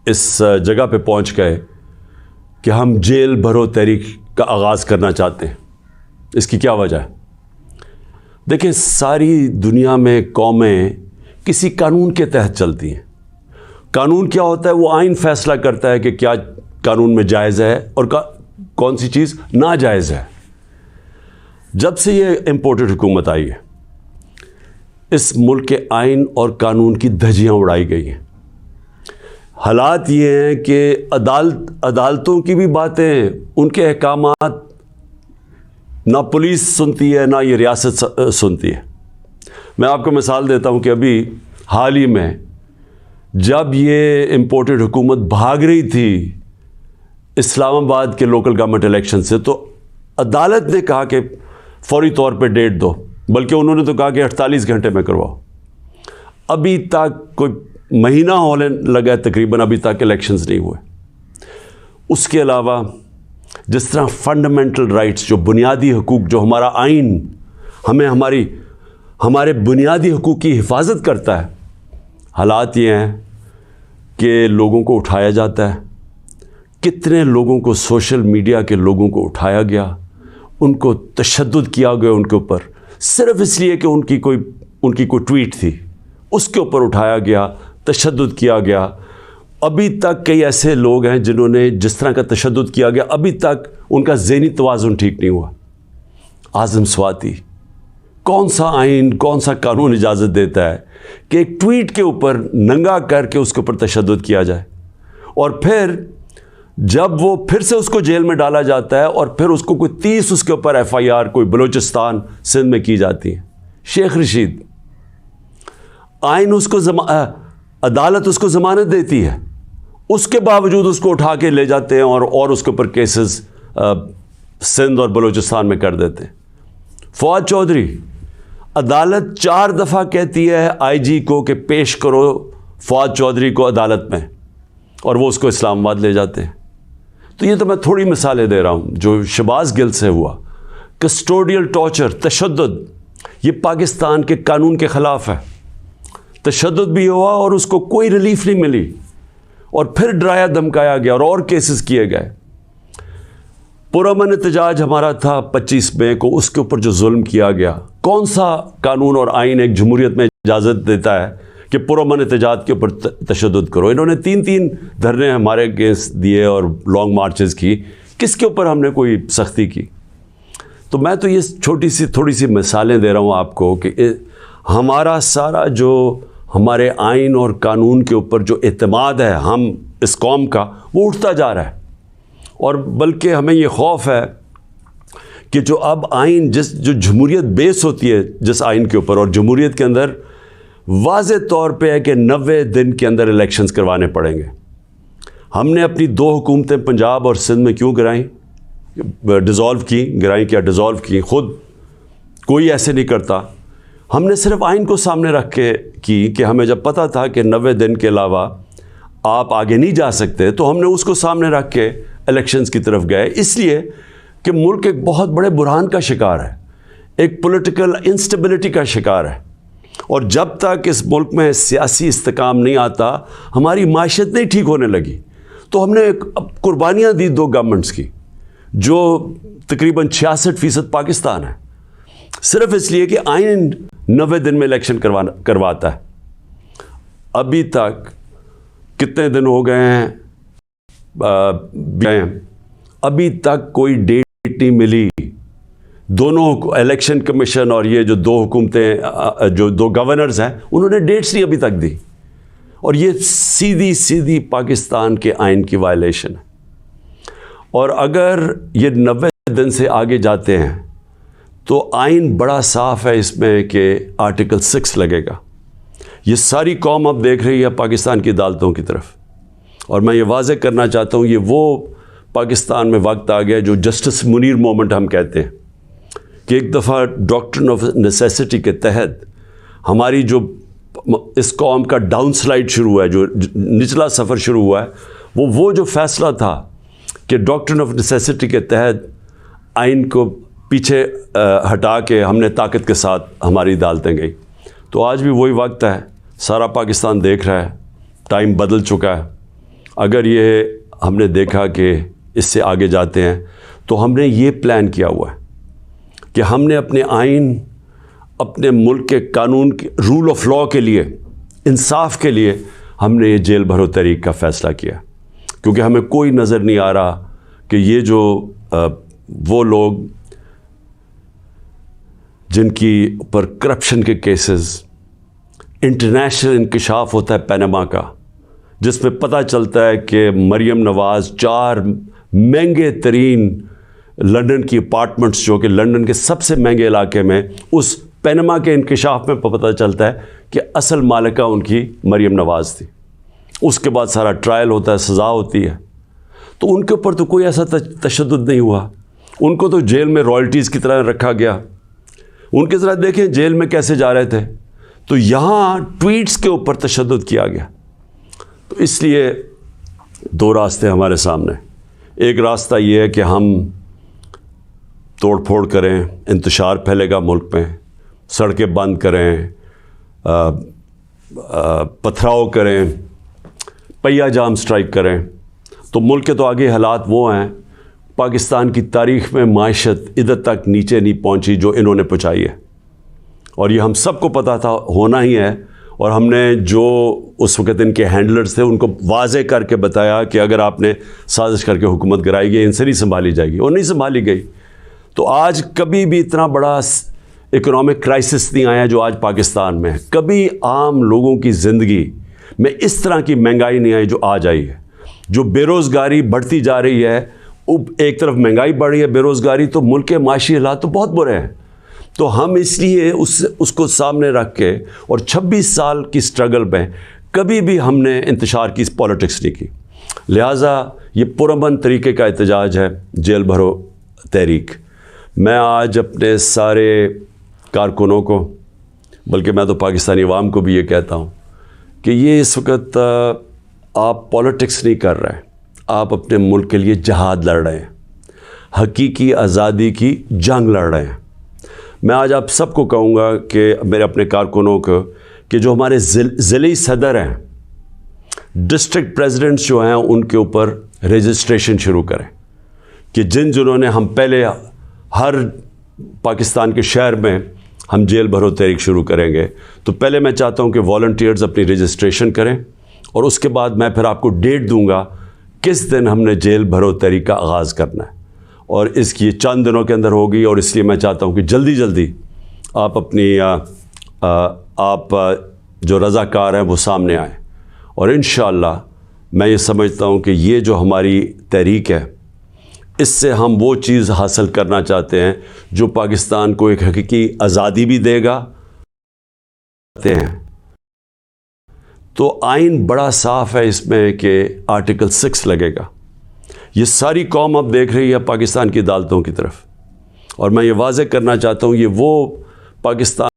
اس جگہ پہ پہنچ گئے کہ ہم جیل بھرو تحریک کا آغاز کرنا چاہتے ہیں. اس کی کیا وجہ ہے؟ دیکھیں، ساری دنیا میں قومیں کسی قانون کے تحت چلتی ہیں. قانون کیا ہوتا ہے؟ وہ آئین فیصلہ کرتا ہے کہ کیا قانون میں جائز ہے اور کون سی چیز ناجائز ہے. جب سے یہ امپورٹڈ حکومت آئی ہے، اس ملک کے آئین اور قانون کی دھجیاں اڑائی گئی ہیں. حالات یہ ہیں کہ عدالتوں کی بھی باتیں، ان کے احکامات نہ پولیس سنتی ہے نہ یہ ریاست سنتی ہے. میں آپ کو مثال دیتا ہوں کہ ابھی حال ہی میں جب یہ امپورٹڈ حکومت بھاگ رہی تھی اسلام آباد کے لوکل گورنمنٹ الیکشن سے، تو عدالت نے کہا کہ فوری طور پہ ڈیٹ دو، بلکہ انہوں نے تو کہا کہ 48 گھنٹے میں کرواؤ. ابھی تک کوئی مہینہ ہونے لگا ہے تقریباً، ابھی تک الیکشنز نہیں ہوئے. اس کے علاوہ جس طرح فنڈامنٹل رائٹس، جو بنیادی حقوق، جو ہمارا آئین ہمیں ہمارے بنیادی حقوق کی حفاظت کرتا ہے، حالات یہ ہیں کہ لوگوں کو اٹھایا جاتا ہے. کتنے لوگوں کو سوشل میڈیا کے لوگوں کو اٹھایا گیا، ان کو تشدد کیا گیا ان کے اوپر، صرف اس لیے کہ ان کی کوئی ٹویٹ تھی، اس کے اوپر اٹھایا گیا، تشدد کیا گیا. ابھی تک کئی ایسے لوگ ہیں جنہوں نے جس طرح کا تشدد کیا گیا، ابھی تک ان کا ذہنی توازن ٹھیک نہیں ہوا. اعظم سواتی، کون سا آئین، کون سا قانون اجازت دیتا ہے کہ ایک ٹویٹ کے اوپر ننگا کر کے اس کے اوپر تشدد کیا جائے، اور پھر جب وہ پھر سے اس کو جیل میں ڈالا جاتا ہے اور پھر اس کو کوئی 30 اس کے اوپر FIR کوئی بلوچستان سندھ میں کی جاتی ہے. شیخ رشید، آئین اس کو عدالت اس کو ضمانت دیتی ہے، اس کے باوجود اس کو اٹھا کے لے جاتے ہیں اور اس کے اوپر کیسز سندھ اور بلوچستان میں کر دیتے ہیں. فواد چودھری، عدالت 4 دفعہ کہتی ہے IG کو کہ پیش کرو فواد چودھری کو عدالت میں، اور وہ اس کو اسلام آباد لے جاتے ہیں. تو یہ تو میں تھوڑی مثالیں دے رہا ہوں. جو شہباز گل سے ہوا، کسٹوڈیل ٹارچر، تشدد، یہ پاکستان کے قانون کے خلاف ہے. تشدد بھی ہوا اور اس کو کوئی ریلیف نہیں ملی، اور پھر ڈرایا دھمکایا گیا اور کیسز کیے گئے. پرامن احتجاج ہمارا تھا 25 مئی کو، اس کے اوپر جو ظلم کیا گیا، کون سا قانون اور آئین ایک جمہوریت میں اجازت دیتا ہے کہ پرامن احتجاج کے اوپر تشدد کرو؟ انہوں نے 3 دھرنے ہمارے اگینسٹ دیے اور لانگ مارچز کی. کس کے اوپر ہم نے کوئی سختی کی؟ تو میں تو یہ تھوڑی سی مثالیں دے رہا ہوں آپ کو کہ ہمارا سارا جو ہمارے آئین اور قانون کے اوپر جو اعتماد ہے ہم اس قوم کا، وہ اٹھتا جا رہا ہے. اور بلکہ ہمیں یہ خوف ہے کہ جو اب آئین جو جمہوریت بیس ہوتی ہے جس آئین کے اوپر، اور جمہوریت کے اندر واضح طور پہ ہے کہ 90 دن کے اندر الیکشنز کروانے پڑیں گے. ہم نے اپنی 2 حکومتیں پنجاب اور سندھ میں کیوں گرائیں؟ ڈیزالو کی خود کوئی ایسے نہیں کرتا. ہم نے صرف آئین کو سامنے رکھ کے کی کہ ہمیں جب پتہ تھا کہ 90 دن کے علاوہ آپ آگے نہیں جا سکتے، تو ہم نے اس کو سامنے رکھ کے الیکشنز کی طرف گئے. اس لیے کہ ملک ایک بہت بڑے بحران کا شکار ہے، ایک پولیٹیکل انسٹیبلٹی کا شکار ہے، اور جب تک اس ملک میں سیاسی استحکام نہیں آتا، ہماری معیشت نہیں ٹھیک ہونے لگی. تو ہم نے قربانیاں دی 2 گورنمنٹس کی، جو تقریباً 66% پاکستان ہے، صرف اس لیے کہ آئین 90 دن میں الیکشن کرواتا ہے. ابھی تک کتنے دن ہو گئے ہیں، ابھی تک کوئی ڈیٹ نہیں ملی. دونوں الیکشن کمیشن اور یہ جو 2 حکومتیں، جو 2 گورنرز ہیں، انہوں نے ڈیٹس نہیں ابھی تک دی. اور یہ سیدھی پاکستان کے آئین کی وائلیشن ہے. اور اگر یہ 90 دن سے آگے جاتے ہیں تو آئین بڑا صاف ہے اس میں کہ آرٹیکل 6 لگے گا. یہ ساری قوم اب دیکھ رہی ہے پاکستان کی عدالتوں کی طرف، اور میں یہ واضح کرنا چاہتا ہوں، یہ وہ پاکستان میں وقت آ گیا جو جسٹس منیر مومنٹ ہم کہتے ہیں، کہ ایک دفعہ ڈاکٹرن آف نیسیسٹی کے تحت ہماری جو اس قوم کا ڈاؤن سلائڈ شروع ہوا ہے، جو نچلا سفر شروع ہوا ہے، وہ جو فیصلہ تھا کہ ڈاکٹرن آف نیسیسٹی کے تحت آئین کو پیچھے ہٹا کے ہم نے طاقت کے ساتھ ہماری عدالتیں گئی. تو آج بھی وہی وقت ہے، سارا پاکستان دیکھ رہا ہے، ٹائم بدل چکا ہے. اگر یہ ہم نے دیکھا کہ اس سے آگے جاتے ہیں تو ہم نے یہ پلان کیا ہوا ہے کہ ہم نے اپنے آئین، اپنے ملک کے قانون کے رول آف لاء کے لیے، انصاف کے لیے ہم نے یہ جیل بھرو تحریک کا فیصلہ کیا، کیونکہ ہمیں کوئی نظر نہیں آ رہا کہ یہ جو وہ لوگ جن کی اوپر کرپشن کے کیسز، انٹرنیشنل انکشاف ہوتا ہے پینما کا، جس میں پتہ چلتا ہے کہ مریم نواز 4 مہنگے ترین لنڈن کی اپارٹمنٹس، جو کہ لنڈن کے سب سے مہنگے علاقے میں، اس پینما کے انکشاف میں پتہ چلتا ہے کہ اصل مالکہ ان کی مریم نواز تھی۔ اس کے بعد سارا ٹرائل ہوتا ہے، سزا ہوتی ہے، تو ان کے اوپر تو کوئی ایسا تشدد نہیں ہوا، ان کو تو جیل میں رائلٹیز کی طرح رکھا گیا۔ ان کی طرح دیکھیں جیل میں کیسے جا رہے تھے، تو یہاں ٹویٹس کے اوپر تشدد کیا گیا۔ تو اس لیے 2 راستے ہمارے سامنے، ایک راستہ یہ ہے کہ ہم توڑ پھوڑ کریں، انتشار پھیلے گا ملک میں، سڑکیں بند کریں، پتھراؤ کریں، پہیہ جام سٹرائک کریں، تو ملک کے تو آگے حالات وہ ہیں۔ پاکستان کی تاریخ میں معیشت ادھر تک نیچے نہیں پہنچی جو انہوں نے پہنچائی ہے، اور یہ ہم سب کو پتہ تھا ہونا ہی ہے، اور ہم نے جو اس وقت ان کے ہینڈلرز تھے ان کو واضح کر کے بتایا کہ اگر آپ نے سازش کر کے حکومت گرائی گئی، ان سے نہیں سنبھالی جائے گی، اور نہیں سنبھالی گئی۔ تو آج کبھی بھی اتنا بڑا اکنامک کرائسس نہیں آیا جو آج پاکستان میں ہے، کبھی عام لوگوں کی زندگی میں اس طرح کی مہنگائی نہیں آئی جو آج آئی ہے، جو بے روزگاری بڑھتی جا رہی ہے، ایک طرف مہنگائی بڑھ رہی ہے، بے روزگاری، تو ملک کے معاشی حالات تو بہت برے ہیں۔ تو ہم اس لیے اس کو سامنے رکھ کے، اور 26 سال کی سٹرگل میں کبھی بھی ہم نے انتشار کی پالیٹکس نہیں کی، لہٰذا یہ پرامن طریقے کا احتجاج ہے جیل بھرو تحریک۔ میں آج اپنے سارے کارکنوں کو، بلکہ میں تو پاکستانی عوام کو بھی یہ کہتا ہوں کہ یہ اس وقت آپ پالیٹکس نہیں کر رہے ہیں، آپ اپنے ملک کے لیے جہاد لڑ رہے ہیں، حقیقی آزادی کی جنگ لڑ رہے ہیں۔ میں آج آپ سب کو کہوں گا کہ میرے اپنے کارکنوں کو کہ جو ہمارے ضلعی صدر ہیں، ڈسٹرکٹ پریزیڈنٹس جو ہیں، ان کے اوپر رجسٹریشن شروع کریں، کہ جنہوں نے ہم پہلے ہر پاکستان کے شہر میں ہم جیل بھرو تحریک شروع کریں گے، تو پہلے میں چاہتا ہوں کہ والنٹیئرز اپنی رجسٹریشن کریں، اور اس کے بعد میں پھر آپ کو ڈیٹ دوں گا کس دن ہم نے جیل بھرو تحریک کا آغاز کرنا ہے، اور اس کی چند دنوں کے اندر ہوگی، اور اس لیے میں چاہتا ہوں کہ جلدی جلدی آپ اپنی آپ جو رضاکار ہیں وہ سامنے آئیں، اور انشاءاللہ میں یہ سمجھتا ہوں کہ یہ جو ہماری تحریک ہے، اس سے ہم وہ چیز حاصل کرنا چاہتے ہیں جو پاکستان کو ایک حقیقی آزادی بھی دے گا۔ تو آئین بڑا صاف ہے اس میں کہ آرٹیکل 6 لگے گا۔ یہ ساری قوم اب دیکھ رہی ہے پاکستان کی عدالتوں کی طرف، اور میں یہ واضح کرنا چاہتا ہوں یہ وہ پاکستان